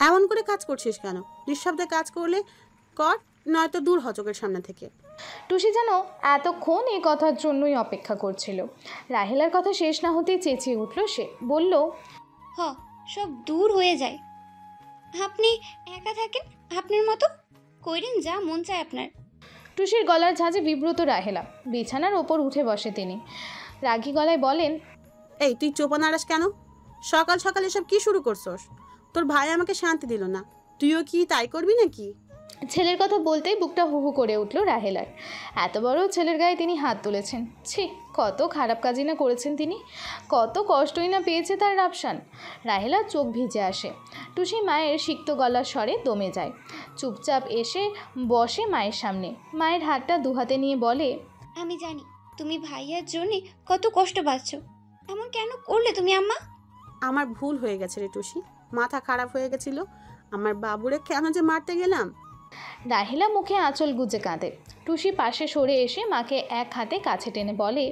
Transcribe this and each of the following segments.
এমন করে কাজ করছিস কেন? নিঃশব্দে কাজ করলে কর, নয়তো দূর হ চোখের সামনে থেকে। টুসি যেন এতক্ষণ এই কথার জন্যই অপেক্ষা করছিল। রাহেলার কথা শেষ না হতেই চেঁচিয়ে উঠল সে, বলল, হ, সব দূর হয়ে যায়। আপনি একা থাকেন আপনার মতো, কইরেন যা মন চায় আপনার। টুসির গলার ঝাঁজে বিব্রত রাহেলা। বিছানার ওপর উঠে বসে তিনি, রাগী গলায় বলেন, এই তুই চোপা নাড়াস কেন? সকাল সকাল এসব কি শুরু করছস? তোর ভাই আমাকে শান্তি দিল না, তুইও কি তাই করবি নাকি? ছেলের কথা বলতেই বুকটা হু হু করে উঠল রাহেলার। এত বড় ছেলের গায়ে তিনি হাত তুলেছেন। ছি, কত খারাপ কাজই না করেছেন তিনি, কত কষ্টই না পেয়েছে তার রাফসান। রাহেলার চোখ ভিজে আসে। টুসি মায়ের সিক্ত গলার স্বরে দমে যায়। চুপচাপ এসে বসে মায়ের সামনে। মায়ের হাতটা দুহাতে নিয়ে বলে, আমি জানি তুমি ভাইয়ার জন্যে কত কষ্ট পাচ্ছ, এমন কেন করলে তুমি আম্মা? আমার ভুল হয়ে গেছে রে টুসি, মাথা খারাপ হয়ে গেছিল। আমার বাবুরে কেন যে মারতে গেলাম। রাহেলা মুখে আঁচল গুজে কাঁদে। টুসি পাশে সরে এসে মাকে এক হাতে কাছে টেনে বলে,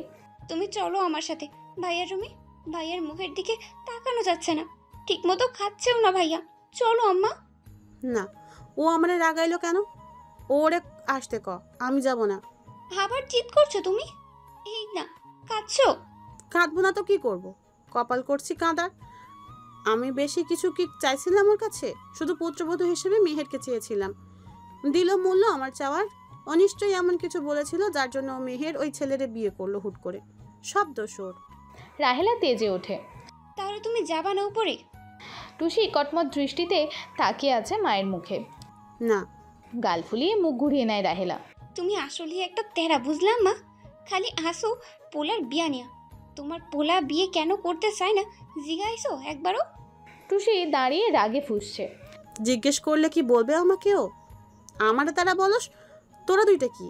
তুমি চলো আমার সাথে ভাইয়ার রুমে। ভাইয়ার মুখের দিকে তাকানো যাচ্ছে না, ঠিক মতো খাচ্ছেও না ভাইয়া। চলো আম্মা। না, ও আমারে রাগাইলো কেন? ওরে আসতে ক, আমি যাব না। আবার জিদ করছো তুমি? এই না, কাঁদছো? কাঁদবো না তো কি করব? কপাল করছি কাঁদার। আমি বেশি কিছু কি চাইছিলাম ওর কাছে? শুধু পুত্রবধূ হিসেবে মেহেরকে চেয়েছিলাম, দিল মূল্য আমার চাওয়ার। ও নিশ্চয়ই এমন কিছু বলেছিল যার জন্য ও মেহের ওই ছেলেরে বিয়ে করলো হুট করে। সব দোষ ওর। রাহেলা তেজে ওঠে। তাহলে তুমি যাবা না উপরে? টুসি কটমট দৃষ্টিতে তাকিয়ে আছে মায়ের মুখে। না। গাল ফুলিয়ে মুখ ঘুরিয়ে নেয় রাহেলা। তুমি আসলে একটা তেরা, বুঝলাম মা। খালি আসো পোলার বিয়া নিয়া। তোমার পোলা বিয়ে কেন করতে চায় না জিগাইছো একবারও? টুসি দাঁড়িয়ে রাগে ফুঁসছে। জিজ্ঞেস করলে কি বলবে আমাকেও? আমারে তারা বলস? তোরা দুইটা কি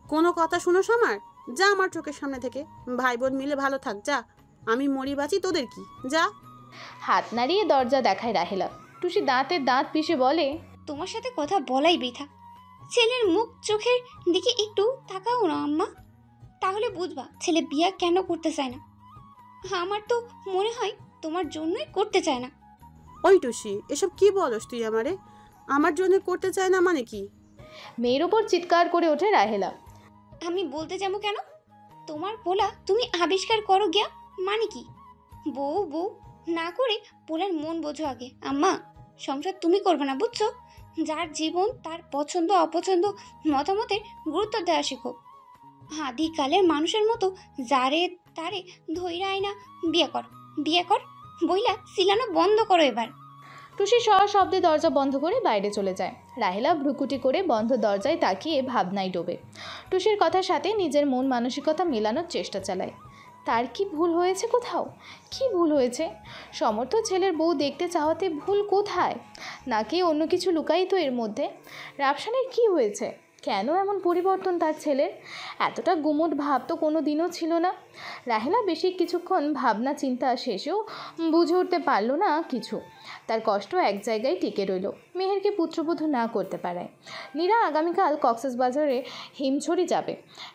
কোনো কথা শুনোস আমার? যা আমার চোখের সামনে থেকে। ভাই বোন মিলে ভালো থাক, যা। আমি মরি বাঁচি, তোদের কি? যা। হাত নাড়িয়ে দরজা দেখায় রাহেলা। টুসি দাঁতের দাঁত পিষে বলে, তোমার সাথে কথা বলাই বৃথা। ছেলের মুখ চোখের দিকে একটু তাকাও না আম্মা, তাহলে বুঝবা ছেলে বিয়া কেন করতে চায় না। আমার তো মনে হয় তোমার জন্যই করতে চায় না। ওই টুসি, এসব কি বলস তুই আমারে? আমার জন্য করতে চায় না মানে কি? মেয়ের ওপর চিৎকার করে ওঠে রাহেলা। আমি বলতে যাবো কেন? তোমার পোলা তুমি আবিষ্কার করো গিয়া, মানে কি? বউ বউ না করে পোলার মন বোঝো আগে আম্মা। সংসার তুমি করবে না, বুঝছো? যার জীবন তার পছন্দ অপছন্দ মতামতের গুরুত্ব দেওয়া শেখো। আদিকালের মানুষের মতো যারে তারে ধৈরা আইনা বিয়ে কর, বিয়ে কর বইলা সিলানো বন্ধ করো এবার। টুসি শব্দে দরজা বন্ধ করে বাইরে চলে যায়। রাহেলা ভ্রুকুটি করে বন্ধ দরজায় তাকিয়ে ভাবনায় ডোবে। টুসির কথার সাথে নিজের মন মানসিকতা মেলানোর চেষ্টা চালায়। তার কি ভুল হয়েছে কোথাও? কি ভুল হয়েছে? সমর্থ ছেলের বউ দেখতে চাওয়াতে ভুল কোথায়? নাকি অন্য কিছু লুকায়িত এর মধ্যে? রাফসানের কি হয়েছে? কেন এমন পরিবর্তন তার ছেলের? এতটা গুমোট ভাব তো কোনো দিনও ছিল না। রাহেলা বেশি কিছুক্ষণ ভাবনা চিন্তা শেষেও বুঝে উঠতে পারল না কিছু। তার কষ্ট এক জায়গায় টিকে রইল, মেহেরকে পুত্রবধূ না করতে পারায়। নীরা আগামীকাল কক্সবাজারে হিমছড়ি যাবে,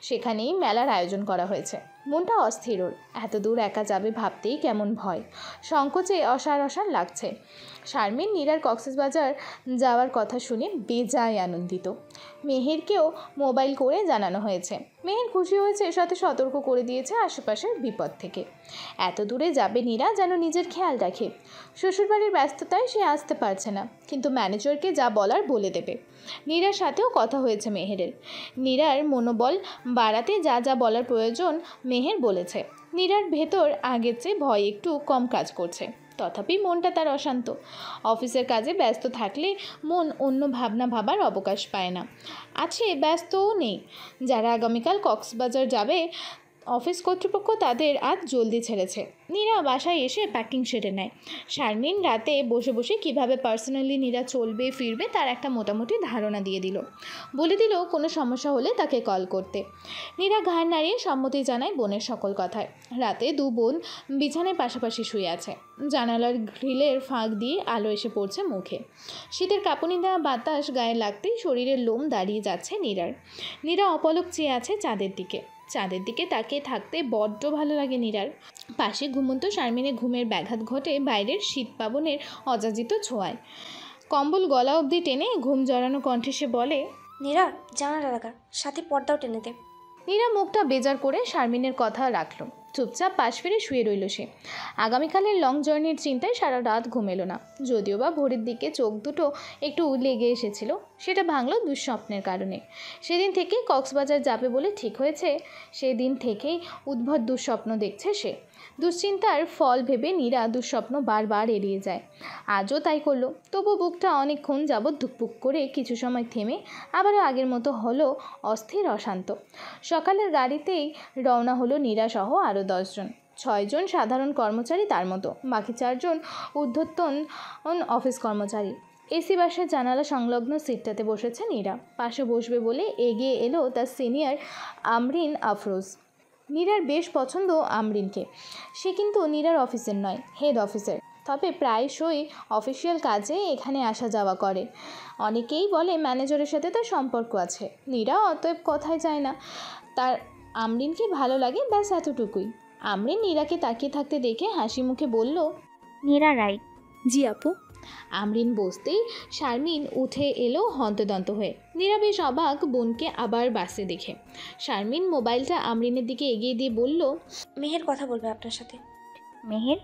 সেখানেই মেলার আয়োজন করা হয়েছে। মনটা অস্থির ওর। এত দূর একা যাবে ভাবতেই কেমন ভয়, সংকোচে অসার অসার লাগছে। শারমিন নীরার কক্সবাজার যাওয়ার কথা শুনে বেজায় আনন্দিত। মেহেরকেও মোবাইল করে জানানো হয়েছে। মেহের খুশি হয়েছে, সাথে সতর্ক করে দিয়েছে আশেপাশের বিপদ থেকে। এত দূরে যাবে নীরা যেন নিজের খেয়াল রাখে। শ্বশুরবাড়ির ব্যস্ততায় সে আসতে পারছে না, কিন্তু ম্যানেজারকে যা বলার বলে দেবে। নীরার সাথেও কথা হয়েছে মেহেরের। নীরার মনোবল বাড়াতে যা যা বলার প্রয়োজন মেহের বলেছে। নীরার ভেতর আগের চেয়ে ভয় একটু কম কাজ করছে, তথাপি মনটা তার অশান্ত। অফিসের কাজে ব্যস্ত থাকলে মন অন্য ভাবনা ভাবার অবকাশ পায় না। আছে, ব্যস্তও নেই। যারা আগামীকাল কক্সবাজার যাবে, অফিস কর্তৃপক্ষ তাদের আজ জলদি ছেড়েছে। নীরা বাসায় এসে প্যাকিং সেরে নেয়। শারমিন রাতে বসে বসে কিভাবে পার্সোনালি নীরা চলবে ফিরবে তার একটা মোটামুটি ধারণা দিয়ে দিল। বলে দিল কোনো সমস্যা হলে তাকে কল করতে। নীরা ঘাড় নাড়িয়ে সম্মতি জানায় বোনের সকল কথায়। রাতে দু বোন বিছানায় পাশাপাশি শুয়ে আছে। জানালার গ্রিলের ফাঁক দিয়ে আলো এসে পড়ছে মুখে। শীতের কাঁপুনি দেওয়া বাতাস গায়ে লাগতেই শরীরের লোম দাঁড়িয়ে যাচ্ছে নীরার। নীরা অপলক চেয়ে আছে চাঁদের দিকে। চাঁদের দিকে তাকিয়ে থাকতে বড্ড ভালো লাগে নীরার। পাশে ঘুমন্ত শারমিনের ঘুমের ব্যাঘাত ঘটে বাইরের শীত পাবনের অযাচিত ছোঁয়ায়। কম্বল গলা অবধি টেনে ঘুম জড়ানো কণ্ঠে সে বলে, নীরা জানালা লাগা, সাথে পর্দাও টেনে দে। নীরা মুখটা বেজার করে শারমিনের কথা রাখল। চুপচাপ পাশ ফিরে শুয়ে রইল সে। আগামীকালের লং জার্নির চিন্তায় সারা রাত ঘুমেলো না। যদিও বা ভোরের দিকে চোখ দুটো একটু লেগে এসেছিল, সেটা ভাঙল দুঃস্বপ্নের কারণে। সেদিন থেকে কক্সবাজার যাবে বলে ঠিক হয়েছে, সেদিন থেকেই উদ্ভট দুঃস্বপ্ন দেখছে সে। দুশ্চিন্তার ফল ভেবে নীরা দুঃস্বপ্ন বারবার এড়িয়ে যায়। আজও তাই করলো। তবু বুকটা অনেকক্ষণ যাবৎ ধুকপুক করে কিছু সময় থেমে আবারও আগের মতো হলো অস্থির অশান্ত। সকালের গাড়িতেই রওনা হলো নীরাসহ আরও 10 জন। 6 জন সাধারণ কর্মচারী, তার মতো বাকি 4 জন ঊর্ধ্বতন অফিস কর্মচারী। এসি বাসের জানালা সংলগ্ন সিটটাতে বসেছে নীরা। পাশে বসবে বলে এগিয়ে এলো তার সিনিয়র আমরিন আফরোজ। নীরার বেশ পছন্দ আমরিনকে। সে কিন্তু নীরার অফিসের নয়, হেড অফিসের, তবে প্রায়শই অফিসিয়াল কাজে এখানে আসা যাওয়া করে। অনেকেই বলে ম্যানেজারের সাথে তার সম্পর্ক আছে। নীরা অতএব কথায় যায় না, তার আমরিনকে ভালো লাগে, ব্যাস এতটুকুই। আমরিন নীরাকে তাকিয়ে থাকতে দেখে হাসি মুখে বলল, নীরা রাইট। জি আপু। আমরিন বসতেই শারমিন উঠে এলো হন্তদন্ত হয়ে। নীরা বেশ অবাক বোনকে আবার বাসে দেখে। শারমিন মোবাইলটা আমরিনের দিকে এগিয়ে দিয়ে বলল, মেহের কথা বলবে আপনার সাথে। মেহের?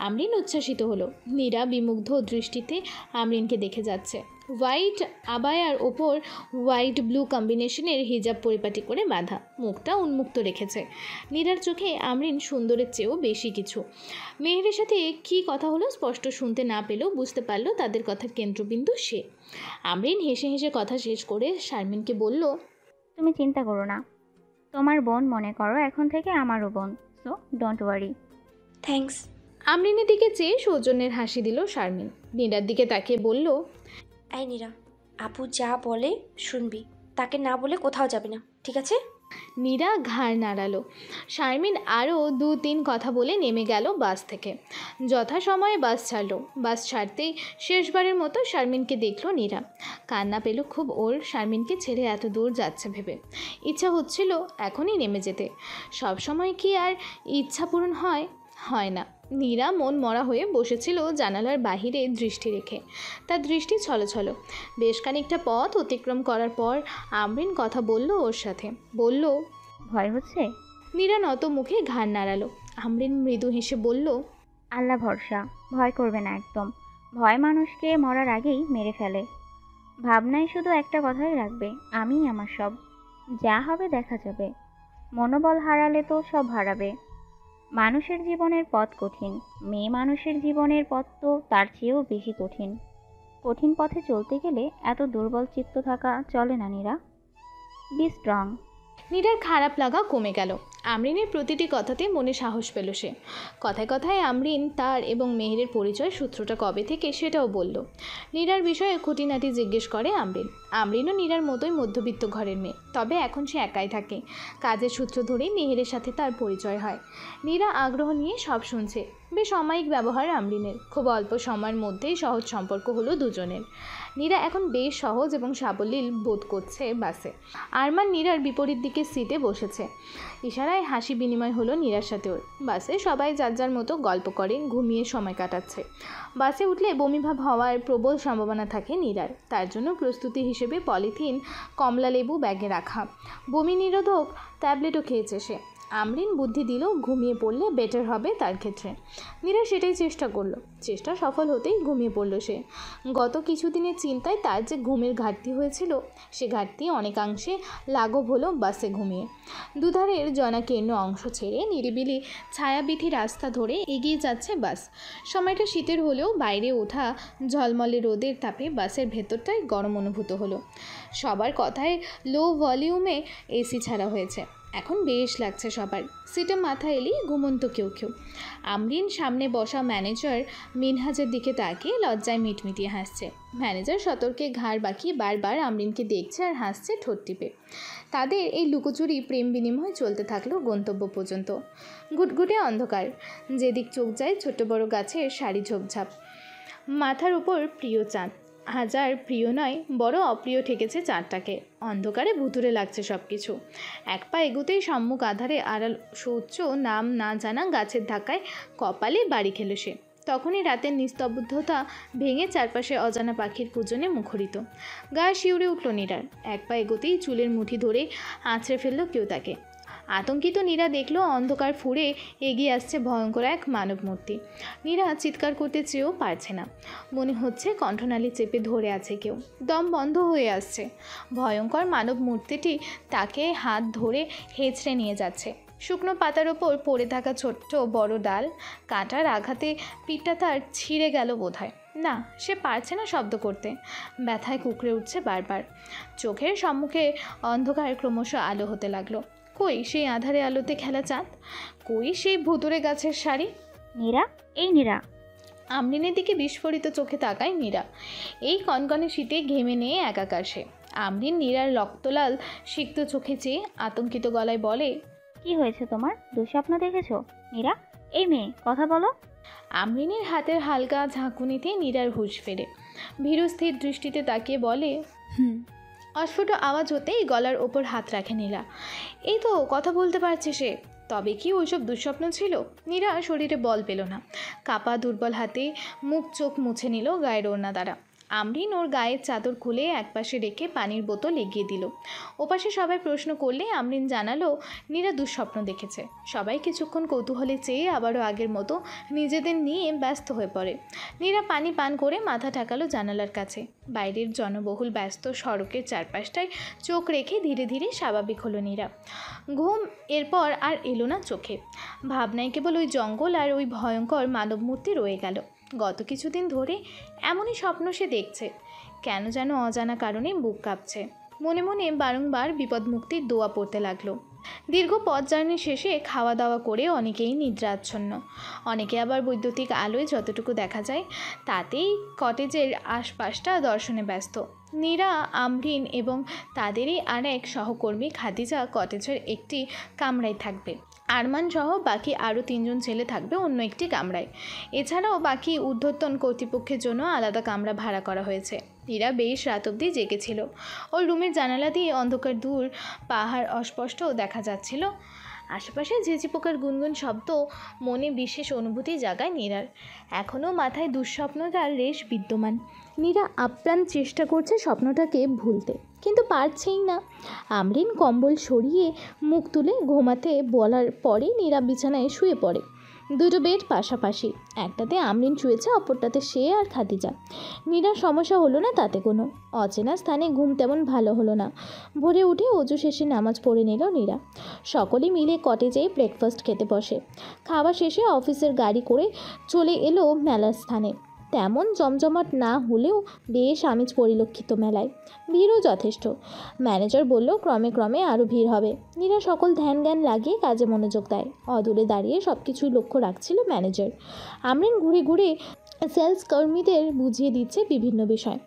আমরিন উচ্ছ্বাসিত হলো। নীরা বিমুগ্ধ দৃষ্টিতে আমরিনকে দেখে যাচ্ছে। হোয়াইট আবায়ার ওপর হোয়াইট ব্লু কম্বিনেশনের হিজাব পরিপাটি করে বাঁধা, মুখটা উন্মুক্ত রেখেছে। নীরার চোখে আমরিন সুন্দরের চেয়েও বেশি কিছু। মেহেরের সাথে কী কথা হলো স্পষ্ট শুনতে না পেলেও বুঝতে পারলো তাদের কথার কেন্দ্রবিন্দু সে। আমরিন হেসে হেসে কথা শেষ করে শারমিনকে বলল, তুমি চিন্তা করো না, তোমার বোন মনে করো এখন থেকে আমারও বোন, সো ডোন্ট ওয়ারি। থ্যাঙ্কস। আমরিনের দিকে চেয়ে সৌজন্যের হাসি দিল শারমিন। নীরার দিকে তাকিয়ে বলল, এই নীরা, আপু যা বলে শুনবি, তাকে না বলে কোথাও যাবে না, ঠিক আছে? নীরা ঘাড় নাড়ালো। শারমিন আরও 2-3 কথা বলে নেমে গেল বাস থেকে। যথাসময়ে বাস ছাড়লো। বাস ছাড়তেই শেষবারের মতো শারমিনকে দেখলো নীরা। কান্না পেল খুব ওর, শারমিনকে ছেড়ে এত দূর যাচ্ছে ভেবে। ইচ্ছা হচ্ছিল এখনই নেমে যেতে। সব সময় কি আর ইচ্ছা পূরণ হয়? হয় না। নীরা মন মরা হয়ে বসেছিল জানালার বাহিরে দৃষ্টি রেখে। তার দৃষ্টি ছলছল। বেশ খানিকটা পথ অতিক্রম করার পর আমরিন কথা বলল ওর সাথে। বলল, ভয় হচ্ছে? নীরা নত মুখে ঘাড় নাড়ালো। আমরিন মৃদু হেসে বলল, আল্লাহ ভরসা, ভয় করবে না একদম। ভয় মানুষকে মরার আগেই মেরে ফেলে। ভাবনায় শুধু একটা কথাই রাখবে, আমি আমার সব, যা হবে দেখা যাবে। মনোবল হারালে তো সব হারাবে। মানুষের জীবনের পথ কঠিন, মেয়ে মানুষের জীবনের পথ তো তার চেয়েও বেশি কঠিন। কঠিন পথে চলতে গেলে এত দুর্বল চিত্ত থাকা চলে না নীরা। Be strong. নীরার খারাপ লাগা কমে গেল। আমরিনের প্রতিটি কথাতে মনে সাহস পেল সে। কথায় কথায় আমরিন তার এবং মেহেরের পরিচয় সূত্রটা কবে থেকে সেটাও বলল। নীরার বিষয়ে খুঁটিনাটি জিজ্ঞেস করে আমরিন। আমরিনও নীরার মতোই মধ্যবিত্ত ঘরের মেয়ে, তবে এখন সে একাই থাকে। কাজের সূত্র ধরেই মেহেরের সাথে তার পরিচয় হয়। নীরা আগ্রহ নিয়ে সব শুনছে। বেশ অমায়িক ব্যবহার আমরিনের। খুব অল্প সময়ের মধ্যেই সহজ সম্পর্ক হলো দুজনের। নীরা এখন বেশ সহজ এবং সাবলীল বোধ করছে বাসে। আরমান নীরার বিপরীত দিকে সিটে বসেছে। ইশারায় হাসি বিনিময় হলো নীরার সাথে ওর। বাসে সবাই যার যার মতো গল্প করে ঘুমিয়ে সময় কাটাচ্ছে। বাসে উঠলে বমিভাব হওয়ার প্রবল সম্ভাবনা থাকে নীরার। তার জন্য প্রস্তুতি হিসেবে পলিথিন, কমলা লেবু ব্যাগে রাখা। বমি নিরোধক ট্যাবলেটও খেয়েছে সে। আমরিন বুদ্ধি দিল ঘুমিয়ে পড়লে বেটার হবে তার ক্ষেত্রে। নীরা সেটাই চেষ্টা করলো। চেষ্টা সফল হতেই ঘুমিয়ে পড়ল সে। গত কিছুদিনের চিন্তায় তার যে ঘুমের ঘাটতি হয়েছিল, সে ঘাটতি অনেকাংশে লাঘব হলো বাসে ঘুমিয়ে। দুধারের জনাকীর্ণ অংশ ছেড়ে নিরিবিলি ছায়াবিথি রাস্তা ধরে এগিয়ে যাচ্ছে বাস। সময়টা শীতের হলেও বাইরে ওঠা ঝলমলে রোদের তাপে বাসের ভেতরটাই গরম অনুভূত হলো। সবার কথায় লো ভলিউমে এসি ছাড়া হয়েছে। এখন বেশ লাগছে সবার। সিটে মাথা এলেই ঘুমন্ত কেউ কেউ। আমরিন সামনে বসা ম্যানেজার মিনহাজের দিকে তাকিয়ে লজ্জায় মিটমিটিয়ে হাসছে। ম্যানেজার সতর্কে ঘাড় বাঁকিয়ে বারবার আমরিনকে দেখছে আর হাসছে ঠোঁট টিপে। তাদের এই লুকোচুরি প্রেম বিনিময় চলতে থাকলো গন্তব্য পর্যন্ত। ঘুটঘুটে অন্ধকার, যেদিক চোখ যায় ছোট বড় গাছের সারি ঝোপঝাপ। মাথার উপর প্রিয় চাঁদ। হাজার প্রিয় নয়, বড় অপ্রিয় ঠেকেছে চারটাকে। অন্ধকারে ভুতুরে লাগছে সব কিছু। এক পা এগুতেই সম্মুখ আধারে আড়াল সূর্য নাম না জানা গাছের ধাক্কায় কপালে বাড়ি খেল সে। তখনই রাতের নিস্তব্ধতা ভেঙে চারপাশে অজানা পাখির পূজনে মুখরিত। গা শিউরে উঠল নীরার। এক পা এগোতেই চুলের মুঠি ধরে আঁচড়ে ফেলল কেউ তাকে। আতঙ্কিত নীরা দেখল অন্ধকার ফুঁড়ে এগিয়ে আসছে ভয়ঙ্কর এক মানব মূর্তি। নীরা চিৎকার করতে চেয়েও পারছে না। মনে হচ্ছে কণ্ঠনালী চেপে ধরে আছে কেউ। দম বন্ধ হয়ে আসছে। ভয়ঙ্কর মানব মূর্তিটি তাকে হাত ধরে হেঁচড়ে নিয়ে যাচ্ছে। শুকনো পাতার ওপর পড়ে থাকা ছোট্ট বড় ডাল কাঁটার আঘাতে পিঠটা তার ছিঁড়ে গেল বোধহয়। না, সে পারছে না শব্দ করতে। ব্যথায় কুঁকড়ে উঠছে বারবার। চোখের সম্মুখে অন্ধকার ক্রমশ আলো হতে লাগলো। কই সেই আধারে আলোতে খেলা চাঁদ? কই সেই ভুতুরে গাছের শাড়ি? নীরা, এই নীরা। আমরিনের দিকে বিস্ফোরিত চোখে তাকায় নীরা। এই কনকনে শীতে ঘেমে নিয়ে একাকার সে। আমরিন নীরার রক্তলাল সিক্ত চোখে চেয়ে আতঙ্কিত গলায় বলে, কি হয়েছে তোমার? দুঃস্বপ্ন দেখেছো? নীরা, এই মেয়ে, কথা বলো। আমরিনের হাতের হালকা ঝাঁকুনিতে নীরার হুঁশ ফেরে। ভীরুস্থির দৃষ্টিতে তাকিয়ে বলে, অস্ফুট আওয়াজ হতেই গলার ওপর হাত রাখে নীরা। এই তো কথা বলতে পারছে সে। তবে কি ওইসব দুঃস্বপ্ন ছিল? নীরা শরীরে বল পেল না। কাপা দুর্বল হাতে মুখ চোখ মুছে নিল গায়ের ওড়না দ্বারা। আমরিন ওর গায়ের চাদর খুলে একপাশে রেখে পানির বোতল এগিয়ে দিল। ওপাশে সবাই প্রশ্ন করলে আমরিন জানালো নীরা দুঃস্বপ্ন দেখেছে। সবাই কিছুক্ষণ কৌতূহলে চেয়ে আবারও আগের মতো নিজেদের নিয়ে ব্যস্ত হয়ে পড়ে। নীরা পানি পান করে মাথা ঠেকালো জানালার কাছে। বাইরের জনবহুল ব্যস্ত সড়কের চারপাশটায় চোখ রেখে ধীরে ধীরে স্বাভাবিক হলো নীরা। ঘুম এরপর আর এলো না চোখে। ভাবনায় কেবল ওই জঙ্গল আর ওই ভয়ঙ্কর মানব মূর্তি রয়ে গেল। গত কিছুদিন ধরে এমনই স্বপ্ন সে দেখছে। কেন যেন অজানা কারণে বুক কাঁপছে। মনে মনে বারংবার বিপদ মুক্তির দোয়া পড়তে লাগলো। দীর্ঘ পথ জার্নি শেষে খাওয়া দাওয়া করে অনেকেই নিদ্রাচ্ছন্ন। অনেকে আবার বৈদ্যুতিক আলোয় যতটুকু দেখা যায় তাতেই কটেজের আশপাশটা দর্শনে ব্যস্ত। নীরা, আমরিন এবং তাদেরই আর এক সহকর্মী খাদিজা কটেজের একটি কামরায় থাকবে। আরমান সহ বাকি আরও 3 জন ছেলে থাকবে অন্য একটি কামরায়। এছাড়াও বাকি ঊর্ধ্বতন কর্তৃপক্ষের জন্য আলাদা কামরা ভাড়া করা হয়েছে। নীরা বেশ রাত অবধি জেগেছিল। ওর রুমের জানালা দিয়ে অন্ধকার দূর পাহাড় অস্পষ্ট দেখা যাচ্ছিল। আশেপাশে ঝিঁঝি পোকার গুনগুন শব্দ মনে বিশেষ অনুভূতি জাগায় নীরার। এখনও মাথায় দুঃস্বপ্নটার রেশ বিদ্যমান। নীরা আপ্রাণ চেষ্টা করছে স্বপ্নটাকে ভুলতে, কিন্তু পারছেই না। আমরিন কম্বল সরিয়ে মুখ তুলে ঘুমাতে বলার পরে নীরা বিছানায় শুয়ে পড়ে। দুটো বেড পাশাপাশি, একটাতে আমরিন শুয়েছে, অপরটাতে সে আর খাদিজা। নীরার সমস্যা হলো না তাতে কোনো। অচেনা স্থানে ঘুম তেমন ভালো হলো না। ভোরে উঠে অজু শেষে নামাজ পড়ে নিল নীরা। সকলে মিলে কটেজে ব্রেকফাস্ট খেতে বসে। খাওয়া শেষে অফিসের গাড়ি করে চলে এলো মেলার স্থানে। তেমন জমজমাট না হলেও বেশ আমেজ পরিলক্ষিত মেলায়। ভিড়ও যথেষ্ট। ম্যানেজার বলল ক্রমে ক্রমে আরও ভিড় হবে। নীরা সকল ধ্যান জ্ঞান লাগিয়ে কাজে মনোযোগ দেয়। অদূরে দাঁড়িয়ে সব কিছুই লক্ষ্য রাখছিল ম্যানেজার। আমরিন ঘুরে ঘুরে সেলস কর্মীদের বুঝিয়ে দিচ্ছে বিভিন্ন বিষয়।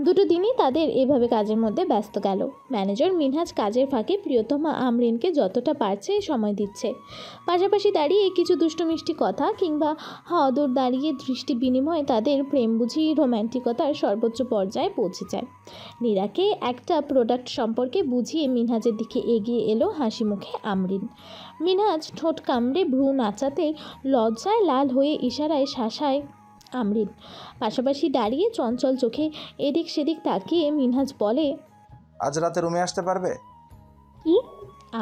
2 দিনই তাদের এভাবে কাজের মধ্যে ব্যস্ত গেল। ম্যানেজার মিনহাজ কাজের ফাঁকে প্রিয়তমা আমরিনকে যতটা পারছে সময় দিচ্ছে। পাশাপাশি দাঁড়িয়ে কিছু দুষ্টু মিষ্টি কথা কিংবা অদূর দাঁড়িয়ে দৃষ্টি বিনিময়ে তাদের প্রেম বুঝি রোম্যান্টিকতার সর্বোচ্চ পর্যায়ে পৌঁছে যায়। নীরাকে একটা প্রোডাক্ট সম্পর্কে বুঝিয়ে মিনহাজের দিকে এগিয়ে এলো হাসি মুখে আমরিন। মিনহাজ ঠোঁট কামড়ে ভ্রু নাচাতে লজ্জায় লাল হয়ে ইশারায় শাসায় আমরিন। পাশাপাশি দাঁড়িয়ে চঞ্চল চোখে এদিক সেদিক তাকিয়ে মিনহাজ বলে, আজ রাতে রুমে আসতে পারবে? কি?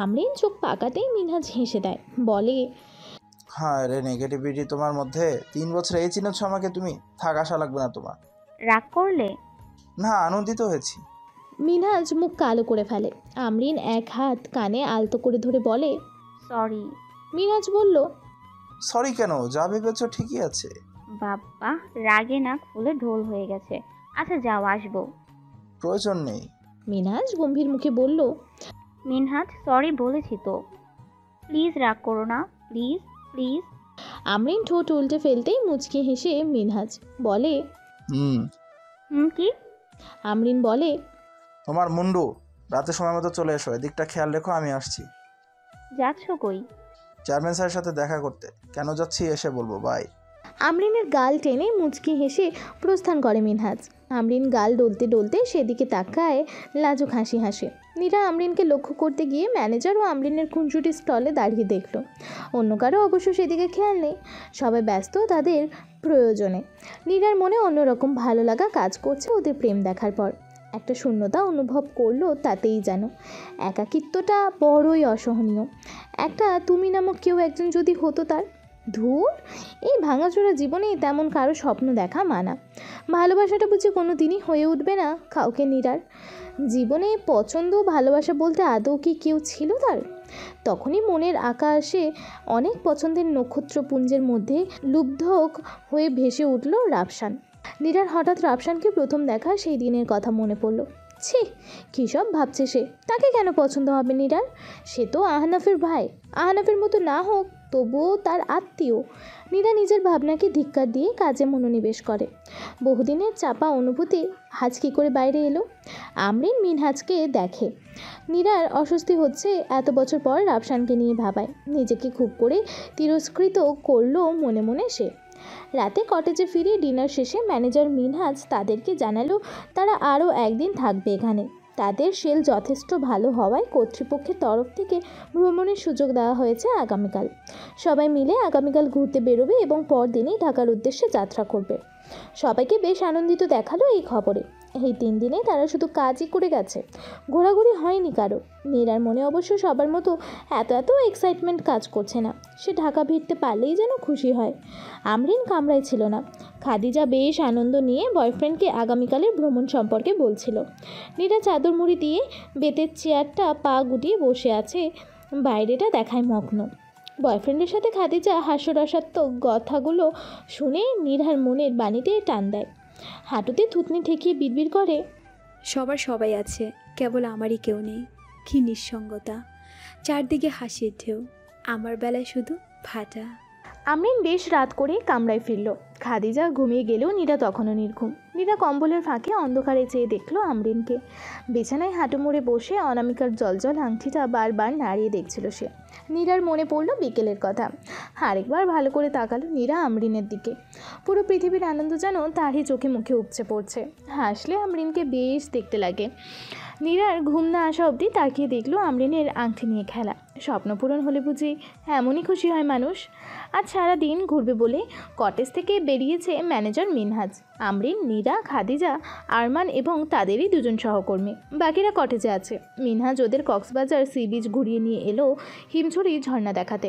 আমরিন চোখ পাকাতেই মিনহাজ হেসে দেয়, বলে, হ্যাঁ রে, নেগেটিভিটি তোমার মধ্যে। 3 বছর এই চিনেছ আমাকে তুমি। থাক, আসা লাগবে না তোমার। রাগ করলে? না, আনন্দিত হয়েছি। মিনহাজ মুখ কালো করে ফেলে। আমরিন এক হাত কানে আলতো করে ধরে বলে, সরি। মিনহাজ বলল, সরি কেন? যা ভেবেছ ঠিকই আছে। বাবা, রাগে নাক ফুলে ঢোল হয়ে গেছে। আচ্ছা যাও, আসবো। প্রয়োজন নেই। মিনহাজ গম্ভীর মুখে বলল, মিনহাজ, সরি বলেছি তো। প্লিজ রাগ করো না, প্লিজ প্লিজ। আমরিন ঠোঁট উল্টে ফেলতেই মুচকি হেসে মিনহাজ বলে, কি? আমরিন বলে, তোমার মুন্ডু। রাতে সময় মতো চলে এসো। এদিকটা খেয়াল রেখো, আমি আসছি। যাচ্ছ কই? চেয়ারম্যান স্যারের সাথে দেখা করতে। কেন যাচ্ছি এসে বলবো। বাই। আমরিনের গাল টেনে মুচকি হেসে প্রস্থান করে মিনহাজ। আমরিন গাল ডলতে ডলতে সেদিকে তাকায়, লাজুক হাসি হাসে। নীরা আমরিনকে লক্ষ্য করতে গিয়ে ম্যানেজার ও আমরিনের খুনসুটি স্টলে দাঁড়িয়ে দেখল। অন্য কারো অবশ্য সেদিকে খেয়াল নেই, সবাই ব্যস্ত তাদের প্রয়োজনে। নীরার মনে অন্যরকম ভালো লাগা কাজ করছে ওদের প্রেম দেখার পর। একটা শূন্যতা অনুভব করলো তাতেই যেন। একাকিত্বটা বড়ই অসহনীয়। একটা তুমি নামক কেউ একজন যদি হতো তার। ধুর, এই ভাঙাচোরা জীবনে তেমন কারো স্বপ্ন দেখা মানা। ভালোবাসাটা বুঝি কোনো দিনই হয়ে উঠবে না কাউকে নীরার জীবনে। পছন্দ ভালোবাসা বলতে আদৌ কি কেউ ছিল তার? তখনই মনের আকাশে অনেক পছন্দের নক্ষত্রপুঞ্জের মধ্যে লুব্ধ হয়ে ভেসে উঠল রাফসান। নীরার হঠাৎ রাফসানকে প্রথম দেখা সেই দিনের কথা মনে পড়ল। ছি, কী সব ভাবছে সে! তাকে কেন পছন্দ হবে নীরার? সে তো আহনাফের ভাই। আহনাফের মতো না হোক, তবুও তার আত্মীয়। নীরা নিজের ভাবনাকে ধিক্কার দিয়ে কাজে মনোনিবেশ করে। বহুদিনের চাপা অনুভূতি আজ কী করে বাইরে এলো? আমরিন মিনহাজকে দেখে। নীরার অস্বস্তি হচ্ছে, এত বছর পর রাফসানকে নিয়ে ভাবায়। নিজেকে খুব করে তিরস্কৃত করলো মনে মনে সে। রাতে কটেজে ফিরে ডিনার শেষে ম্যানেজার মিনহাজ তাদেরকে জানালো তারা আরও একদিন থাকবে এখানে। তাদের সেল যথেষ্ট ভালো হওয়ায় কর্তৃপক্ষের তরফ থেকে ভ্রমণের সুযোগ দেওয়া হয়েছে আগামীকাল। সবাই মিলে আগামীকাল ঘুরতে বেরোবে এবং পরদিনই ঢাকার উদ্দেশ্যে যাত্রা করবে। সবাইকে বেশ আনন্দিত দেখালো এই খবরে। এই 3 দিনে তারা শুধু কাজই করে গেছে, ঘোরাঘুরি হয়নি কারো। নীরার মনে অবশ্য সবার মতো এত এক্সাইটমেন্ট কাজ করছে না। সে ঢাকা ভিড়তে পারলেই যেন খুশি হয়। আমরিন কামরায় ছিল না। খাদিজা বেশ আনন্দ নিয়ে বয়ফ্রেন্ডকে আগামীকালের ভ্রমণ সম্পর্কে বলছিল। নীরা চাদর মুড়ি দিয়ে বেতের চেয়ারটা পা গুটিয়ে বসে আছে, বাইরেটা দেখায় মগ্ন। বয়ফ্রেন্ডের সাথে খাদিজা হাস্যরসাত্মক কথাগুলো শুনে নীরার মনের বাণীতে টান দেয়। হাঁটুতে থুতনি ঠেকিয়ে বিড়বিড় করে, সবার সবাই আছে, কেবল আমারই কেউ নেই। কি নিঃসঙ্গতা! চারদিকে হাসির ঢেউ, আমার বেলায় শুধু ভাটা। আমরিন বেশ রাত করে কামরায় ফিরল। খাদিজা ঘুমিয়ে গেলেও নীরা তখনও নির্ঘুম। নীরা কম্বলের ফাঁকে অন্ধকারে চেয়ে দেখলো আমরিনকে। বিছানায় হাঁটু মুড়ে বসে অনামিকার জলজল আংটিটা বারবার নাড়িয়ে দেখছিল সে। নীরার মনে পড়ল বিকেলের কথা। আরেকবার ভালো করে তাকালো নীরা আমরিনের দিকে। পুরো পৃথিবীর আনন্দ যেন তারই চোখে মুখে উপচে পড়ছে। হাসলে আমরিনকে বেশ দেখতে লাগে। নীরার ঘুম না আসা অবধি তাকিয়ে দেখলো আমরিনের আংটি নিয়ে খেলা। স্বপ্ন পূরণ হলে বুঝি এমনই খুশি হয় মানুষ। আজ সারা দিন ঘুরবে বলে কটেজ থেকে বেরিয়েছে ম্যানেজার মিনহাজ, আমরিন, নীরা, খাদিজা, আরমান এবং তাদেরই 2 সহকর্মী। বাকিরা কটেজে আছে। মিনহাজ ওদের কক্সবাজার সি বিচ ঘুরিয়ে নিয়ে এলো হিমছড়ি ঝর্ণা দেখাতে।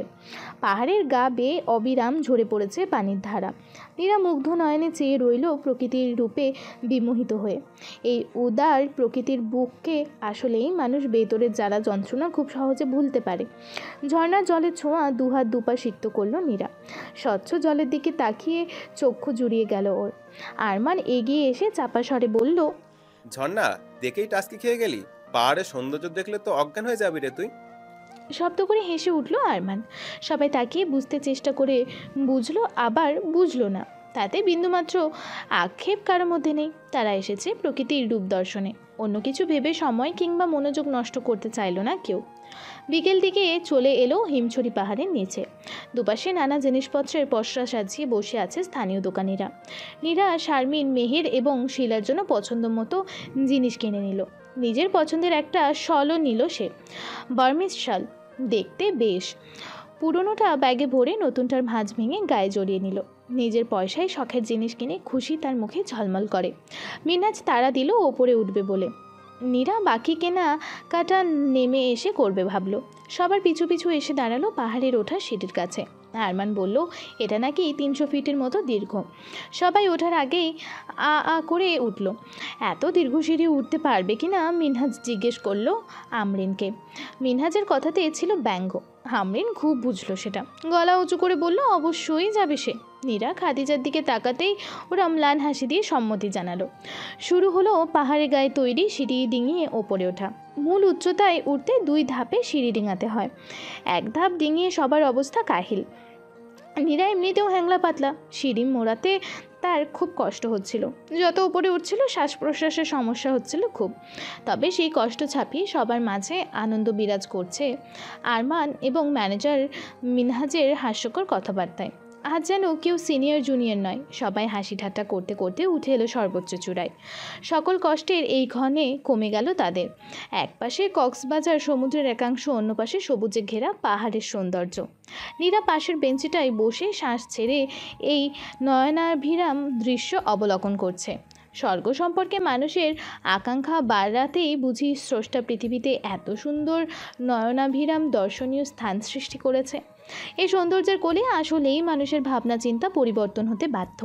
পাহাড়ের গা বেয়ে অবিরাম ঝরে পড়েছে পানির ধারা। নীরা মুগ্ধ নয়নে চেয়ে রইল প্রকৃতির রূপে বিমোহিত হয়ে। এই উদার প্রকৃতির বুককে আসলেই মানুষ ভেতরের জ্বালা যন্ত্রণা খুব সহজে ভুলতে পারে। ঝর্ণার জলের ছোঁয়া দুহাত দুপা সিক্ত করল নীরা। স্বচ্ছ জলের দিকে তাকিয়ে চক্ষু জুড়িয়ে গেল ওর। আরমান এগিয়ে এসে চাপা স্বরে বলল, ঝর্ণা, দেখেই টাস্কি খেয়ে গেলি? পাহাড়ের সৌন্দর্য দেখলে তো অজ্ঞান হয়ে যাবি রে তুই। শব্দ করে হেসে উঠল আরমান। সবাই তাকিয়ে বুঝতে চেষ্টা করে বুঝলো, আবার বুঝলো না। তাতে বিন্দুমাত্র আক্ষেপ কারোর মধ্যে নেই। তারা এসেছে প্রকৃতির রূপ দর্শনে। অন্য কিছু ভেবে সময় কিংবা মনোযোগ নষ্ট করতে চাইল না কেউ। বিকেল দিকে চলে এলো হিমছড়ি পাহাড়ের নিচে। দুপাশে নানা জিনিসপত্রের পসরা সাজিয়ে বসে আছে স্থানীয় দোকানিরা। নীরা, শারমিন, মেহের এবং শিলার জন্য পছন্দ মতো জিনিস কিনে নিল। নিজের পছন্দের একটা শলও নিল সে, বার্মিজ শাল, দেখতে বেশ। পুরনোটা ব্যাগে ভরে নতুনটার ভাঁজ ভেঙে গায়ে জড়িয়ে নিল। নিজের পয়সায় শখের জিনিস কিনে খুশি তার মুখে ঝলমল করে। মিনহাজ তাড়া দিল ওপরে উঠবে বলে। নীরা বাকি কেনা কাটা নেমে এসে করবে ভাবলো। সবার পিছু পিছু এসে দাঁড়ালো পাহাড়ের ওঠার সিঁড়ির কাছে। আরমান বলল এটা নাকি 300 ফিটের মতো দীর্ঘ। সবাই ওঠার আগেই আ করে উঠল। এত দীর্ঘ সিঁড়ি উঠতে পারবে কি না মিনহাজ জিজ্ঞেস করলো আমরিনকে। মিনহাজের কথাতে ছিল ব্যঙ্গ। আমরিন খুব বুঝলো সেটা। গলা উঁচু করে বলল অবশ্যই যাবে সে। নীরা খাদিজার দিকে তাকাতেই ওরা ম্লান হাসি দিয়ে সম্মতি জানালো। শুরু হলো পাহাড়ের গায়ে তৈরি সিঁড়ি ডিঙিয়ে ওপরে ওঠা। মূল উচ্চতায় উঠতে 2 ধাপে সিঁড়ি ডিঙাতে হয়। 1 ধাপ ডিঙিয়ে সবার অবস্থা কাহিল। নীরা এমনিতেও হ্যাংলা পাতলা, সিঁড়ি মোড়াতে তার খুব কষ্ট হচ্ছিল। যত উপরে উঠছিল শ্বাস প্রশ্বাসের সমস্যা হচ্ছিল খুব। তবে সেই কষ্ট ছাপিয়ে সবার মাঝে আনন্দ বিরাজ করছে আরমান এবং ম্যানেজার মিনহাজের হাস্যকর কথাবার্তায়। আজ যেন কেউ সিনিয়র জুনিয়র নয়, সবাই হাসি ঠাট্টা করতে করতে উঠে এলো সর্বোচ্চ চূড়ায়। সকল কষ্টের এই ক্ষণে কমে গেল তাদের। এক পাশে কক্সবাজার সমুদ্রের একাংশ, অন্য পাশে সবুজে ঘেরা পাহাড়ের সৌন্দর্য। নীরা পাশের বেঞ্চিটায় বসে শ্বাস ছেড়ে এই নয়নাভিরাম দৃশ্য অবলোকন করছে। স্বর্গ সম্পর্কে মানুষের আকাঙ্ক্ষা বাড়াতেই বুঝি স্রষ্টা পৃথিবীতে এত সুন্দর নয়নাভিরাম দর্শনীয় স্থান সৃষ্টি করেছে। এই সৌন্দর্যের কোলে আসলেই মানুষের ভাবনা চিন্তা পরিবর্তন হতে বাধ্য।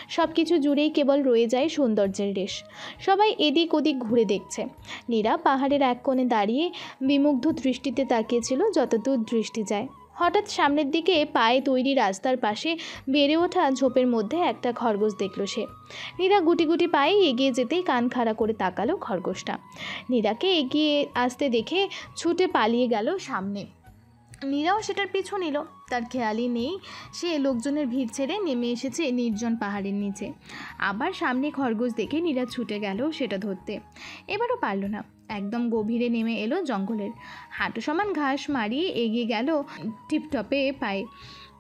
সব কিছু জুড়েই কেবল রয়ে যায় সৌন্দর্যের রেশ। সবাই এদিক ওদিক ঘুরে দেখছে। নীরা পাহাড়ের এক কোণে দাঁড়িয়ে বিমুগ্ধ দৃষ্টিতে তাকিয়েছিল যতদূর দৃষ্টি যায়। হঠাৎ সামনের দিকে পায়ে তৈরি রাস্তার পাশে বেড়ে ওঠা ঝোপের মধ্যে একটা খরগোশ দেখল সে। নীরা গুটি গুটি পায়ে এগিয়ে যেতেই কান খাড়া করে তাকালো খরগোশটা। নীরাকে এগিয়ে আসতে দেখে ছুটে পালিয়ে গেল সামনে। নীরাও সেটার পিছু নিল। তার খেয়ালই নেই সে লোকজনের ভিড় ছেড়ে নেমে এসেছে নির্জন পাহাড়ের নিচে। আবার সামনে খরগোশ দেখে নীরা ছুটে গেল সেটা ধরতে। এবারও পারল না। একদম গভীরে নেমে এলো জঙ্গলের। হাঁটু সমান ঘাস মারিয়ে এগিয়ে গেল টিপটপে পায়ে।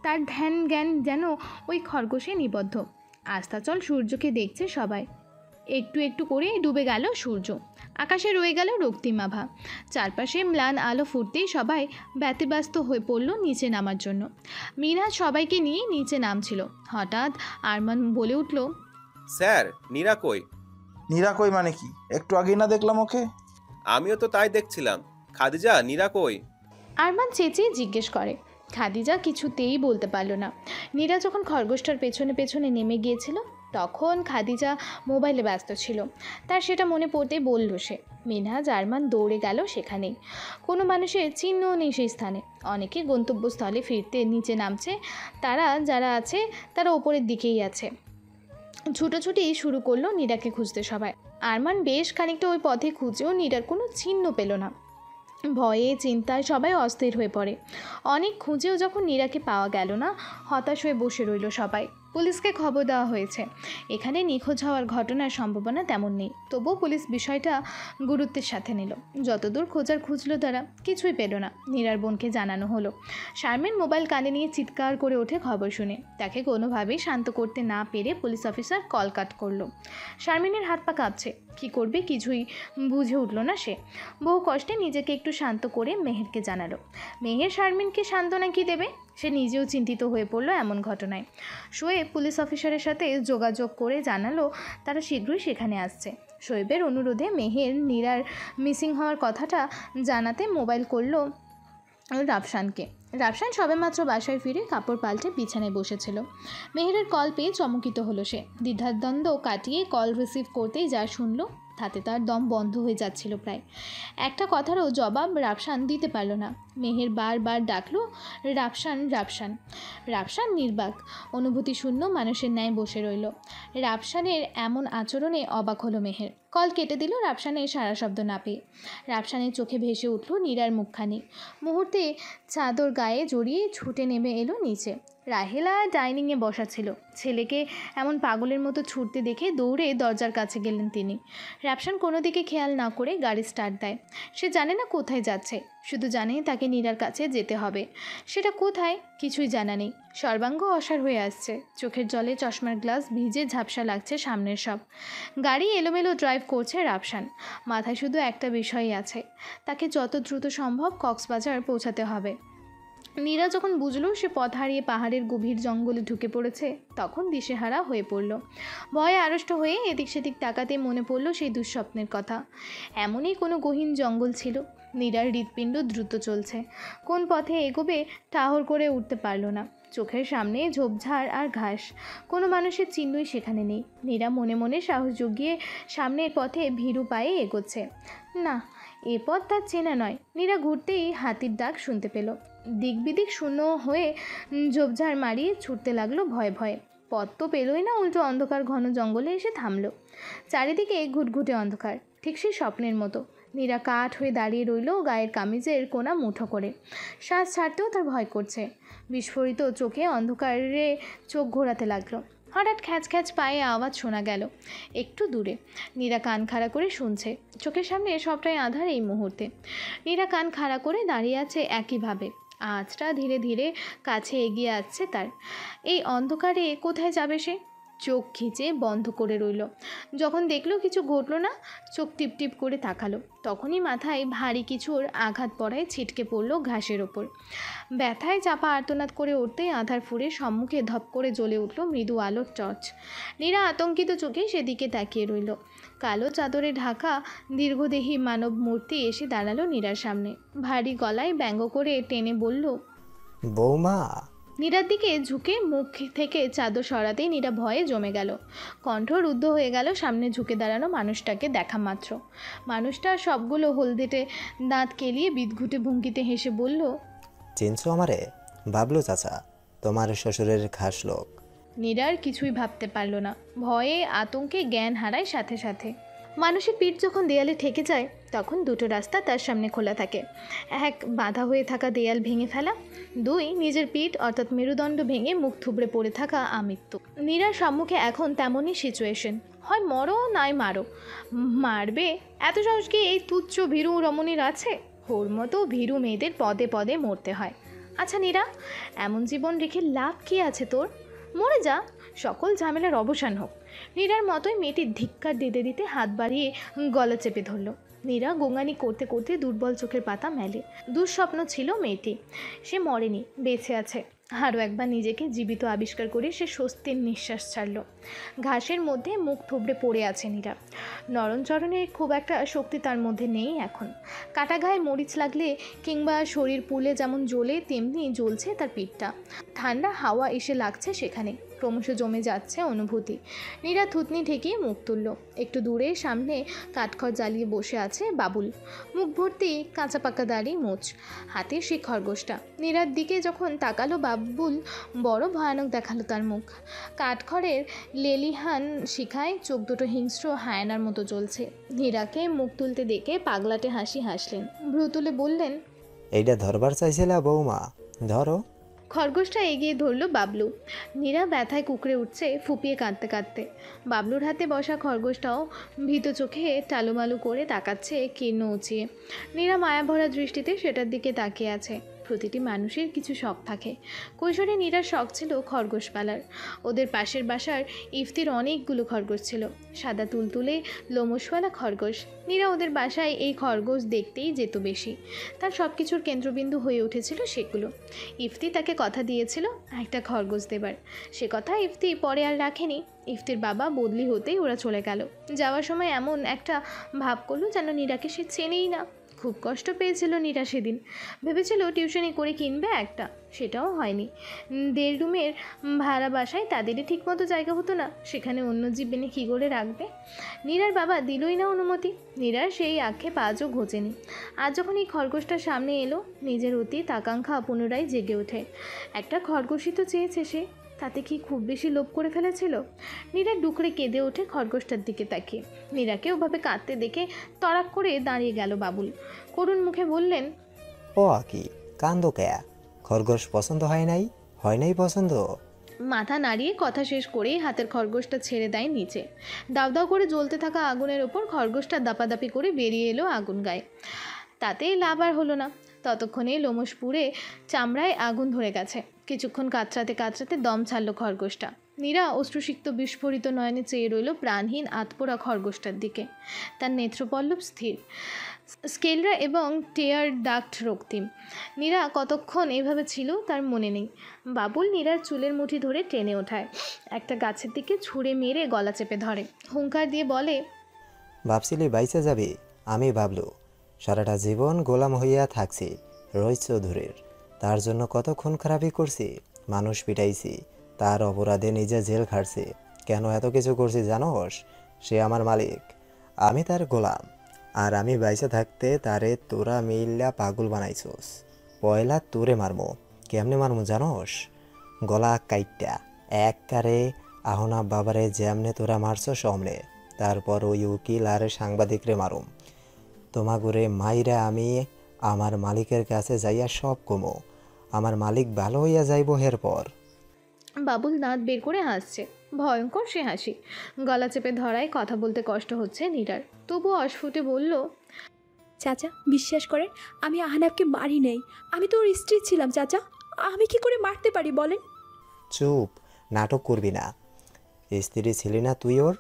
তার ধ্যান জ্ঞান যেন ওই খরগোশে নিবদ্ধ। আস্তাচল সূর্যকে দেখছে সবাই। একটু একটু করে ডুবে গেল সূর্য। আকাশে রয়ে গেল রক্তিম আভা। চারপাশে ম্লান আলো ফুটতেই সবাই ব্যতিব্যস্ত হয়ে পড়ল নিচে নামার জন্য। মিনহাজ সবাইকে নিয়ে নিচে নামছিল। হঠাৎ আরমান বলে উঠল, স্যার, নীরা কই? নীরা কই মানে কি? একটু আগেই না দেখলাম ওকে। আমিও তো তাই দেখছিলাম। খাদিজা, নীরা কই? আরমান চেঁচিয়ে জিজ্ঞেস করে। খাদিজা কিছুতেই বলতে পারল না। নীরা যখন খরগোশটার পেছনে পেছনে নেমে গিয়েছিল তখন খাদিজা মোবাইলে ব্যস্ত ছিল। তার সেটা মনে পড়তেই বলল সে। মিনহাজ আরমান দৌড়ে গেল সেখানেই। কোনো মানুষের চিহ্নও নেই সেই স্থানে। অনেকে গন্তব্যস্থলে ফিরতে নিচে নামছে। তারা যারা আছে তারা ওপরের দিকেই আছে। ছুটোছুটি শুরু করলো নীরাকে খুঁজতে সবাই। আরমান বেশ খানিকটা ওই পথে খুঁজেও নীরার কোনো চিহ্ন পেল না। ভয়ে চিন্তায় সবাই অস্থির হয়ে পড়ে। অনেক খুঁজেও যখন নীরাকে পাওয়া গেল না, হতাশ হয়ে বসে রইল সবাই। পুলিশকে খবর দেওয়া হয়েছে। এখানে নিখোঁজ হওয়ার ঘটনার সম্ভাবনা তেমন নেই। তবুও পুলিশ বিষয়টা গুরুত্বের সাথে নিল। যতদূর খোঁজার খুঁজলো তারা, কিছুই পেল না। নীরার বোনকে জানানো হলো। শারমিন মোবাইল কানে নিয়ে চিৎকার করে ওঠে খবর শুনে। তাকে কোনোভাবেই শান্ত করতে না পেরে পুলিশ অফিসার কল কাট করলো। শারমিনের হাত পা কাঁপছে। কী করবে কিছুই বুঝে উঠল না সে। বহু কষ্টে নিজেকে একটু শান্ত করে মেহেরকে জানালো। মেহের শারমিনকে সান্ত্বনা কী দেবে? সে নিজেও চিন্তিত হয়ে পড়ল এমন ঘটনায়। শোয়েব পুলিশ অফিসারের সাথে যোগাযোগ করে জানালো তারা শীঘ্রই সেখানে আসছে। শোয়েবের অনুরোধে মেহের নীরার মিসিং হওয়ার কথাটা জানাতে মোবাইল করলো রাফসানকে। রাফসান সবেমাত্র বাসায় ফিরে কাপড় পাল্টে বিছানায় বসেছিল। মেহেরের কল পেয়ে চমকিত হলো সে। দ্বিধাদ্বন্দ্ব কাটিয়ে কল রিসিভ করতেই যা শুনল তাতে তার দম বন্ধ হয়ে যাচ্ছিল প্রায়। একটা কথারও জবাব রাফসান দিতে পারল না। মেহের বারবার ডাকলো, রাফসান রাফসান। রাফসান নির্বাক, অনুভূতি শূন্য মানুষের ন্যায় বসে রইল। রাফসানের এমন আচরণে অবাক হলো মেহের। কল কেটে দিল রাফসানের সারা শব্দ না পেয়ে। রাফসানের চোখে ভেসে উঠল নীরার মুখখানি। মুহূর্তে চাদর গায়ে জড়িয়ে ছুটে নেমে এলো নিচে। রাহেলা ডাইনিংয়ে বসা ছিল। ছেলেকে এমন পাগলের মতো ছুটতে দেখে দৌড়ে দরজার কাছে গেলেন তিনি। রাফসান কোনো দিকে খেয়াল না করে গাড়ি স্টার্ট দেয়। সে জানে না কোথায় যাচ্ছে, শুধু জানে তাকে নীরার কাছে যেতে হবে। সেটা কোথায় কিছুই জানা নেই। সর্বাঙ্গ অসাড় হয়ে আসছে। চোখের জলে চশমার গ্লাস ভিজে ঝাপসা লাগছে সামনের সব। গাড়ি এলোমেলো ড্রাইভ করছে রাফসান। মাথায় শুধু একটা বিষয়ই আছে, তাকে যত দ্রুত সম্ভব কক্সবাজার পৌঁছাতে হবে। নীরা যখন বুঝলো সে পথ হারিয়ে পাহাড়ের গভীর জঙ্গলে ঢুকে পড়েছে তখন দিশেহারা হয়ে পড়ল। ভয়ে আড়ষ্ট হয়ে এদিক সেদিক তাকাতে মনে পড়ল সেই দুঃস্বপ্নের কথা। এমনই কোনো গহীন জঙ্গল ছিল। নীরার হৃৎপিণ্ড দ্রুত চলছে। কোন পথে এগোবে ঠাহর করে উঠতে পারল না। চোখের সামনে ঝোপঝাড় আর ঘাস, কোনো মানুষের চিহ্নই সেখানে নেই। নীরা মনে মনে সাহস জুগিয়ে সামনের পথে ভীরু পায়ে এগোচ্ছে। না, এ পথ তার চেনা নয়। নীরা ঘুরতেই হাতির ডাক শুনতে পেল। দিক বিদিক শূন্য হয়ে ঝোপঝাড় মারিয়ে ছুটতে লাগলো ভয়ে ভয়ে। পথ তো পেলই না, উল্টো অন্ধকার ঘন জঙ্গলে এসে থামলো। চারিদিকে ঘুটঘুটে অন্ধকার, ঠিক সেই স্বপ্নের মতো। নীরা কাঠ হয়ে দাঁড়িয়ে রইল গায়ের কামিজের কোনা মুঠো করে। শ্বাস ছাড়তেও তার ভয় করছে। বিস্ফোরিত চোখে অন্ধকারে চোখ ঘোরাতে লাগলো। হঠাৎ খ্যাচ খ্যাচ পায়ে আওয়াজ শোনা গেল একটু দূরে। নীরা কান খাড়া করে শুনছে। চোখের সামনে সবটাই আঁধার এই মুহূর্তে। নীরা কান খাড়া করে দাঁড়িয়ে আছে একইভাবে। আঁচটা ধীরে ধীরে কাছে এগিয়ে আসছে তার। এই অন্ধকারে কোথায় যাবে সে? চোখ খিচে বন্ধ করে রইল। যখন দেখলো কিছু ঘটলো না, চোখ টিপ টিপ করে তাকালো। তখনই মাথায় ভারী কিছুর আঘাত পড়ায় ছিটকে পড়ল ঘাসের ওপর। ব্যথায় চাপা আর্তনাদ করে উঠতেই আধার ফুঁড়ে সম্মুখে ধপ করে জ্বলে উঠল মৃদু আলোর টর্চ। নীরা আতঙ্কিত চোখে সেদিকে তাকিয়ে রইল। কালো চাদরে ঢাকা দীর্ঘদেহী মানব মূর্তি এসে দাঁড়ালো নীরার সামনে। ভারী গলায় ব্যঙ্গ করে টেনে বলল, বৌমা। নীরার দিকে ঝুঁকে মুখ থেকে চাদর সরাতেই নীরা ভয়ে জমে গেল। কণ্ঠ রুদ্ধ হয়ে গেল সামনে ঝুঁকে দাঁড়ানো মানুষটাকে দেখা মাত্র। মানুষটা সবগুলো হলদেটে দাঁত কেলিয়ে বিদঘুটে ভঙ্গিতে হেসে বলল, চিনছো আমারে? বাবলু চাচা, তোমার শ্বশুরের খাস লোক। নীরার কিছুই ভাবতে পারল না। ভয়ে আতঙ্কে জ্ঞান হারায় সাথে সাথে। মানুষের পিঠ যখন দেয়ালে ঠেকে যায় তখন দুটো রাস্তা তার সামনে খোলা থাকে। এক, বাধা হয়ে থাকা দেয়াল ভেঙে ফেলা। দুই, নিজের পিঠ অর্থাৎ মেরুদণ্ড ভেঙে মুখ থুবড়ে পড়ে থাকা আমৃত্যু। নীরার সম্মুখে এখন তেমনই সিচুয়েশন। হয় মরো নাই মারো। মারবে এত সাহস কি এই তুচ্ছ ভীরু রমণীর আছে? ওর মতো ভীরু মেয়েদের পদে পদে মরতে হয়। আচ্ছা নীরা, এমন জীবন রেখে লাভ কী আছে তোর? মরে যা, সকল ঝামেলার অবসান হোক। নীরার মতোই মেয়েটি ধিক্কার দিতে দিতে হাত বাড়িয়ে গলা চেপে ধরল। নীরা গোঙানি করতে করতে দুর্বল চোখের পাতা মেলে। দুঃস্বপ্ন ছিল মেয়েটি। সে মরেনি, বেঁচে আছে। আরও একবার নিজেকে জীবিত আবিষ্কার করে সে স্বস্তির নিঃশ্বাস ছাড়ল। ঘাসের মধ্যে মুখ থুবড়ে পড়ে আছে নীরা। নরমচরণের খুব একটা শক্তি তার মধ্যে নেই এখন। কাটা গায়ে মরিচ লাগলে কিংবা শরীর পুলে যেমন জ্বলে তেমনি জ্বলছে তার পিঠটা। ঠান্ডা হাওয়া এসে লাগছে সেখানে। ক্রমশ জমে যাচ্ছে অনুভূতি। নীরা থুতনি ঠেকিয়ে মুখ তুলল। একটু দূরে সামনে কাঠখড় জ্বালিয়ে বসে আছে বাবুল। মুখ ভর্তি কাঁচা পাকা দাড়ি মোচ, হাতে সেই খরগোশটা। নীরার দিকে যখন তাকালো বাবুল, বড় ভয়ানক দেখালো তার মুখ। কাঠখড়ের লেলিহান শিখায় চোখ দুটো হিংস্র হায়নার মতো জ্বলছে। নীরাকে মুখ তুলতে দেখে পাগলাটে হাসি হাসলেন। ভ্রু তুলে বললেন, এইটা ধরবার চাইছিলা বৌমা, ধরো। খরগোশটা এগিয়ে ধরল বাবলু। নীরা ব্যথায় কুকড়ে উঠছে ফুপিয়ে কাঁদতে কাঁদতে। বাবলুর হাতে বসা খরগোশটাও ভীত চোখে টালুমালু করে তাকাচ্ছে কীর্ণ উঁচিয়ে। নীরা মায়াভরা দৃষ্টিতে সেটার দিকে তাকিয়ে আছে। প্রতিটি মানুষের কিছু শখ থাকে। কৈশোরে নীরার শখ ছিল খরগোশ পালার। ওদের পাশের বাসার ইফতির অনেকগুলো খরগোশ ছিল, সাদা তুলতুলে লোমশওয়ালা খরগোশ। নীরা ওদের বাসায় এই খরগোশ দেখতেই যেত বেশি। তার সব কিছুর কেন্দ্রবিন্দু হয়ে উঠেছিল সেগুলো। ইফতি তাকে কথা দিয়েছিল একটা খরগোশ দেবার। সে কথা ইফতি পরে আর রাখেনি। ইফতির বাবা বদলি হতেই ওরা চলে গেল। যাওয়ার সময় এমন একটা ভাব করলো যেন নীরাকে সে চেনেই না। খুব কষ্ট পেয়েছিল নীরা সেদিন। ভেবেছিল টিউশনি করে কিনবে একটা, সেটাও হয়নি। 1.5 রুমের ভাড়া বাসায় তাদেরই ঠিকমতো জায়গা হতো না, সেখানে অন্য জীব এনে কী করে রাখবে? নীরার বাবা দিলই না অনুমতি। নীরার সেই আক্ষেপ আজও ঘোচেনি। আজ যখন এই খরগোশটার সামনে এলো, নিজের অতীত আকাঙ্ক্ষা পুনরায় জেগে ওঠে। একটা খরগোশই তো চেয়েছে সে, তাতে কি খুব বেশি লোভ করে ফেলেছিল? নীরা ডুকরে কেঁদে ওঠে খরগোশটার দিকে তাকিয়ে। নীরাকে ওভাবে কাঁদতে দেখে তড়াক করে দাঁড়িয়ে গেল বাবুল। করুণ মুখে বললেন, ও আকি, কান্দো কেয়া? খরগোশ পছন্দ হয় নাই? হয় নাই পছন্দ? মাথা নাড়িয়ে কথা শেষ করেই হাতের খরগোশটা ছেড়ে দেয় নিচে। দাউ দাউ করে জ্বলতে থাকা আগুনের ওপর খরগোশটা দাপাদাপি করে বেরিয়ে এলো আগুন গায়ে। তাতেই লাভ আর হলো না। ততক্ষণে লোমশ পুড়ে চামড়ায় আগুন ধরে গেছে। কিছুক্ষণ কাতরাতে কাতরাতে দম ছাড়ল খরগোশটা। নীরা অশ্রুসিক্ত বিস্ফোরিত নয়নে চেয়ে রইল প্রাণহীন আতপোড়া খরগোশটার দিকে। তার নেত্রপল্লব স্থির, স্কেলরা এবং টেয়ার ডাক্ট রক্তিম। নীরা কতক্ষণ এভাবে ছিল তার মনে নেই। বাবুল নীরার চুলের মুঠি ধরে টেনে ওঠায়, একটা গাছের দিকে ছুঁড়ে মেরে গলা চেপে ধরে। হুঙ্কার দিয়ে বলে, ভাবছিলি বাইচে যাবি? আমি ভাবলু সারাটা জীবন গোলাম হইয়া থাকছি রোহিত চৌধুরীর। তার জন্য কত খুন খারাপি করছি, মানুষ পিটাইছি, তার অপরাধে নিজে জেল খাটছি। কেন এত কিছু করছি জানোস? সে আমার মালিক, আমি তার গোলাম। আর আমি বাইচে থাকতে তারে তোরা মিল্লা পাগল বানাইছোস। পয়লা তোরে মারমো। কেমনে মারমো জানোস? গলা কাইটটা এককারে আহনা বাবারে যেমনে তোরা মারছ সমনে। তারপর ওই উকিল আর সাংবাদিকরে মারুম। তোমাগুরে মাইরা আমি আমার মালিকের কাছে যাইয়া সব কমো। আমার মালিক ভালো হইয়া যাইব এরপর। বাবুল দাঁত বের করে হাসছে, ভয়ঙ্কর সে হাসি। গলা চেপে ধরায় কথা বলতে কষ্ট হচ্ছে নীরার, তবুও অস্ফুটে বলল, চাচা বিশ্বাস করেন, আমি আহনাবকে মারি নাই। আমি তো ওর স্ত্রী ছিলাম চাচা। আমি কি করে মারতে পারি বলেন? চুপ, নাটক করবি না। স্ত্রী ছিলি না তুই ওর?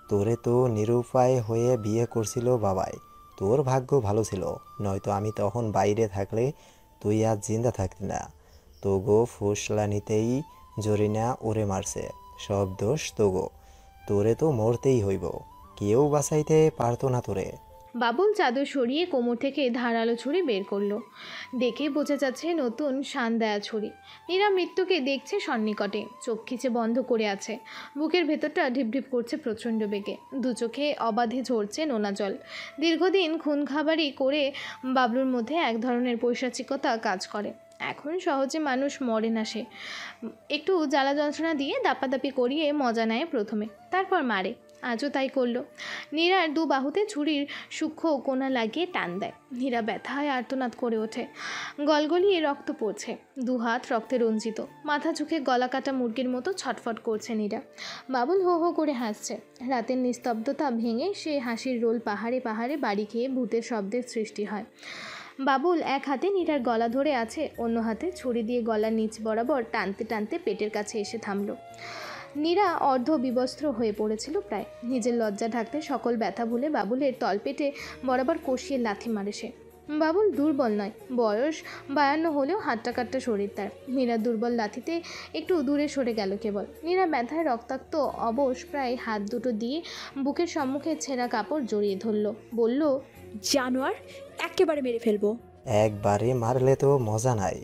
তোরে তো নিরুপায় হয়ে বিয়ে করছিল বাবাই। তোর ভাগ্য ভালো ছিল, নয়তো আমি তখন বাইরে থাকলে তুই আজ জিন্দা থাকতি না। তোগো ফুসলানিতেই জরিনা ওরে মারছে, সব দোষ তোগো। তোরে তো মরতেই হইব, কেউ বাঁচাইতে পারতো না তোরে। বাবুল চাদর সরিয়ে কোমর থেকে ধারালো ছুরি বের করলো। দেখে বোঝা যাচ্ছে নতুন শান দেয়া ছুরি। নীরা মৃত্যুকে দেখছে সন্নিকটে, চোখ খিচে বন্ধ করে আছে। বুকের ভেতরটা ঢিপঢিপ করছে প্রচণ্ড বেগে, দু চোখে অবাধে ঝরছে নোনা জল। দীর্ঘদিন খুন খাবারি করে বাবলুর মধ্যে এক ধরনের পৈশাচিকতা কাজ করে। এখন সহজে মানুষ মরে না সে। একটু জ্বালা যন্ত্রণা দিয়ে দাপাদাপি করিয়ে মজা নেয় প্রথমে, তারপর মারে। আজও তাই করলো। নীরার দু বাহুতে ছুরির সূক্ষ্ম কোনা লাগিয়ে টান দেয়। নীরা ব্যথায় আর্তনাদ করে ওঠে, গলগলিয়ে রক্ত পড়ছে, দু হাত রক্তে রঞ্জিত, মাথা ঝুঁকে গলা কাটা মুরগির মতো ছটফট করছে নীরা। বাবুল হো হো করে হাসছে। রাতের নিস্তব্ধতা ভেঙে সে হাসির রোল পাহাড়ে পাহাড়ে বাড়ি খেয়ে ভূতের শব্দের সৃষ্টি হয়। বাবুল এক হাতে নীরার গলা ধরে আছে, অন্য হাতে ছুরি দিয়ে গলার নিচ বরাবর টানতে টানতে পেটের কাছে এসে থামল। নীরা অর্ধ বিবস্ত্র হয়ে পড়েছিল প্রায়। নিজের লজ্জা ঢাকতে সকল ব্যথা ভুলে বাবুলের তলপেটে বরাবর কষিয়ে লাথি মারে সে। বাবুল দুর্বল নয়, বয়স 52 হলেও হাট্টা কাট্টা শরীর তার। নীরার দুর্বল লাথিতে একটু দূরে সরে গেল কেবল। নীরা ব্যথায় রক্তাক্ত অবশ প্রায় হাত দুটো দিয়ে বুকের সম্মুখে ছেঁড়া কাপড় জড়িয়ে ধরল, বলল, জানোয়ার, একেবারে মেরে ফেলবো। একবারে মারলে তো মজা নাই।